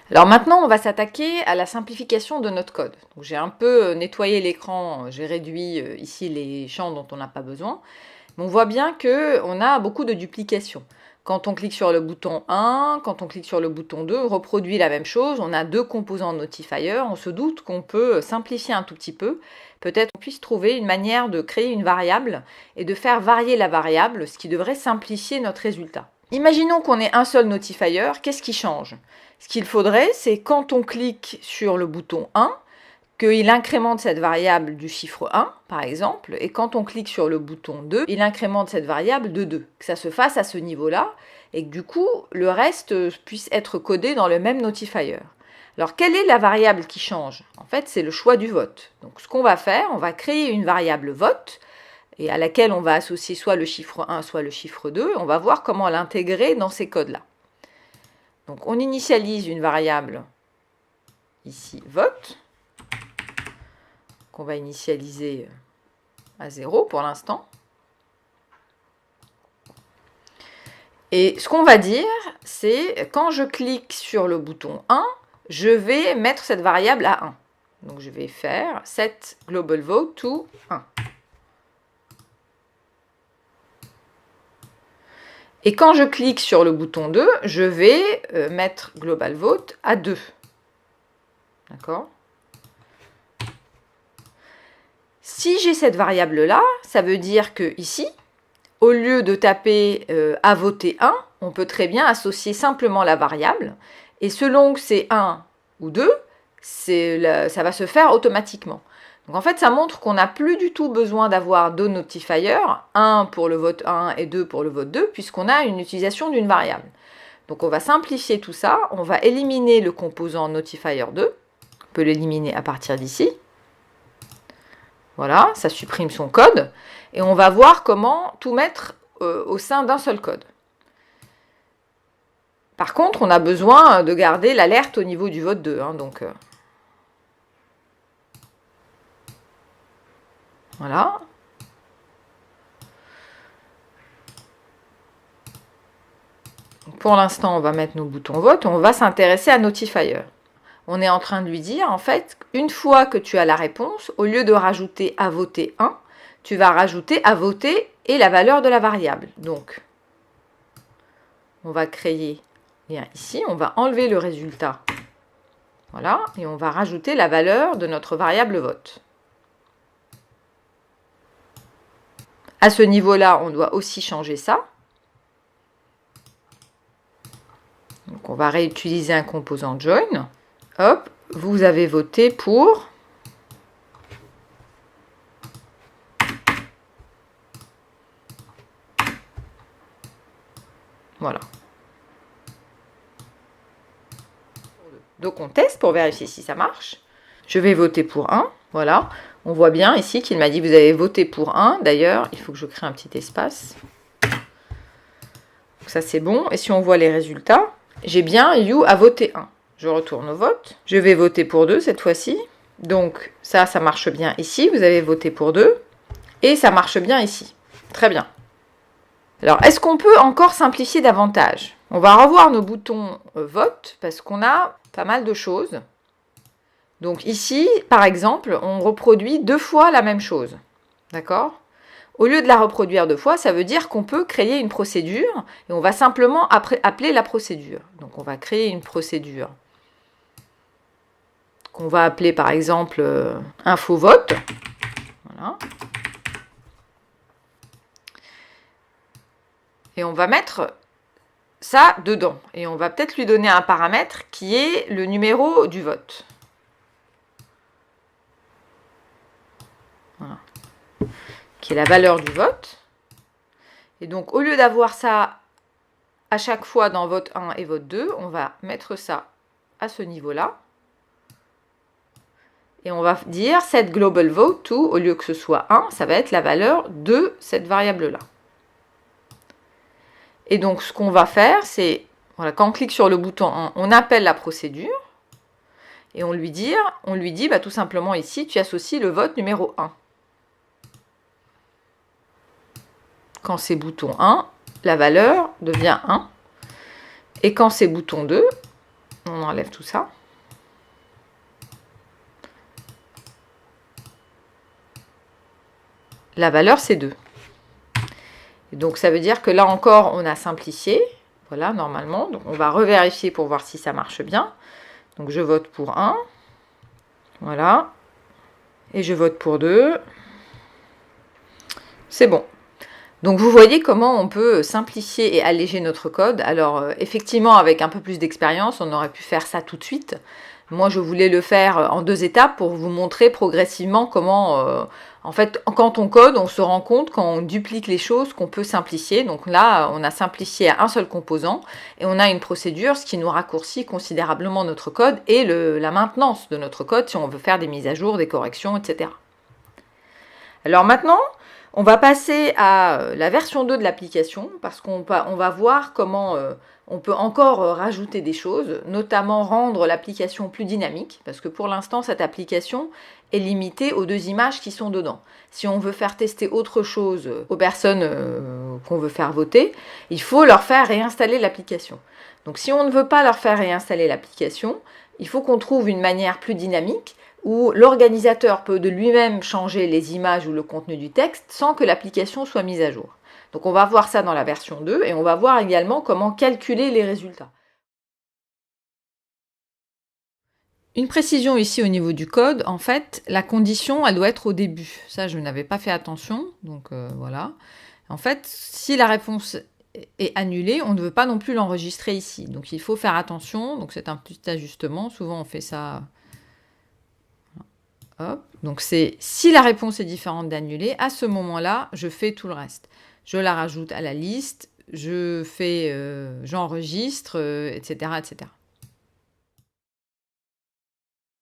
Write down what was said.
Alors maintenant, on va s'attaquer à la simplification de notre code. J'ai un peu nettoyé l'écran, j'ai réduit ici les champs dont on n'a pas besoin. Mais on voit bien qu'on a beaucoup de duplications. Quand on clique sur le bouton 1, quand on clique sur le bouton 2, on reproduit la même chose. On a deux composants notifier. On se doute qu'on peut simplifier un tout petit peu. Peut-être qu'on puisse trouver une manière de créer une variable et de faire varier la variable, ce qui devrait simplifier notre résultat. Imaginons qu'on ait un seul notifier. Qu'est-ce qui change ? Ce qu'il faudrait, c'est quand on clique sur le bouton 1, qu'il incrémente cette variable du chiffre 1, par exemple, et quand on clique sur le bouton 2, il incrémente cette variable de 2. Que ça se fasse à ce niveau-là, et que du coup, le reste puisse être codé dans le même notifier. Alors, quelle est la variable qui change? En fait, c'est le choix du vote. Donc, ce qu'on va faire, on va créer une variable vote, et à laquelle on va associer soit le chiffre 1, soit le chiffre 2, et on va voir comment l'intégrer dans ces codes-là. Donc, on initialise une variable, ici, vote, qu'on va initialiser à 0 pour l'instant. Et ce qu'on va dire, c'est quand je clique sur le bouton 1, je vais mettre cette variable à 1. Donc, je vais faire set global vote to 1. Et quand je clique sur le bouton 2, je vais mettre global vote à 2. D'accord ? Si j'ai cette variable-là, ça veut dire que ici, au lieu de taper à voter 1, on peut très bien associer simplement la variable. Et selon que c'est 1 ou 2, ça va se faire automatiquement. Donc en fait, ça montre qu'on n'a plus du tout besoin d'avoir deux notifiers, 1 pour le vote 1 et 2 pour le vote 2, puisqu'on a une utilisation d'une variable. Donc on va simplifier tout ça, on va éliminer le composant notifier 2, on peut l'éliminer à partir d'ici. Voilà, ça supprime son code, et on va voir comment tout mettre au sein d'un seul code. Par contre, on a besoin de garder l'alerte au niveau du vote 2, donc... Voilà. Pour l'instant, on va mettre nos boutons vote, on va s'intéresser à notifier. On est en train de lui dire, en fait, une fois que tu as la réponse, au lieu de rajouter à voter 1, tu vas rajouter à voter et la valeur de la variable. Donc, on va créer, bien ici, on va enlever le résultat. Voilà, et on va rajouter la valeur de notre variable vote. À ce niveau-là, on doit aussi changer ça. Donc, on va réutiliser un composant join. Hop, vous avez voté pour... Voilà. Donc, on teste pour vérifier si ça marche. Je vais voter pour 1. Voilà. On voit bien ici qu'il m'a dit vous avez voté pour 1. D'ailleurs, il faut que je crée un petit espace. Donc, ça, c'est bon. Et si on voit les résultats, j'ai bien You a voté 1. Je retourne au vote. Je vais voter pour 2 cette fois-ci. Donc, ça marche bien ici. Vous avez voté pour 2. Et ça marche bien ici. Très bien. Alors, est-ce qu'on peut encore simplifier davantage? On va revoir nos boutons vote parce qu'on a pas mal de choses. Donc ici, par exemple, on reproduit 2 fois la même chose. D'accord? Au lieu de la reproduire 2 fois, ça veut dire qu'on peut créer une procédure et on va simplement appeler la procédure. Donc on va créer une procédure qu'on va appeler par exemple info vote. Voilà. Et on va mettre ça dedans. Et on va peut-être lui donner un paramètre qui est le numéro du vote. Voilà. Qui est la valeur du vote. Et donc, au lieu d'avoir ça à chaque fois dans vote 1 et vote 2, on va mettre ça à ce niveau-là. Et on va dire set global vote to, au lieu que ce soit 1, ça va être la valeur de cette variable-là. Et donc, ce qu'on va faire, c'est, voilà, quand on clique sur le bouton 1, on appelle la procédure. Et on lui dit bah, tout simplement ici, tu associes le vote numéro 1. Quand c'est bouton 1, la valeur devient 1. Et quand c'est bouton 2, on enlève tout ça. La valeur, c'est 2. Et donc, ça veut dire que là encore, on a simplifié. Voilà, normalement. Donc, on va revérifier pour voir si ça marche bien. Donc, je vote pour 1. Voilà. Et je vote pour 2. C'est bon. Donc, vous voyez comment on peut simplifier et alléger notre code. Alors, effectivement, avec un peu plus d'expérience, on aurait pu faire ça tout de suite. Moi, je voulais le faire en 2 étapes pour vous montrer progressivement comment, en fait, quand on code, on se rend compte quand on duplique les choses qu'on peut simplifier. Donc là, on a simplifié à un seul composant et on a une procédure, ce qui nous raccourcit considérablement notre code et la maintenance de notre code si on veut faire des mises à jour, des corrections, etc. Alors maintenant, on va passer à la version 2 de l'application parce qu'on va voir comment on peut encore rajouter des choses, notamment rendre l'application plus dynamique, parce que pour l'instant, cette application est limitée aux 2 images qui sont dedans. Si on veut faire tester autre chose aux personnes qu'on veut faire voter, il faut leur faire réinstaller l'application. Donc si on ne veut pas leur faire réinstaller l'application, il faut qu'on trouve une manière plus dynamique où l'organisateur peut de lui-même changer les images ou le contenu du texte sans que l'application soit mise à jour. Donc on va voir ça dans la version 2 et on va voir également comment calculer les résultats. Une précision ici au niveau du code, en fait, la condition, elle doit être au début. Ça, je n'avais pas fait attention, donc voilà. En fait, si la réponse est annulée, on ne veut pas non plus l'enregistrer ici. Donc il faut faire attention, donc c'est un petit ajustement, souvent on fait ça... Hop. Donc c'est si la réponse est différente d'annuler, à ce moment-là, je fais tout le reste. Je la rajoute à la liste, j'enregistre, etc., etc.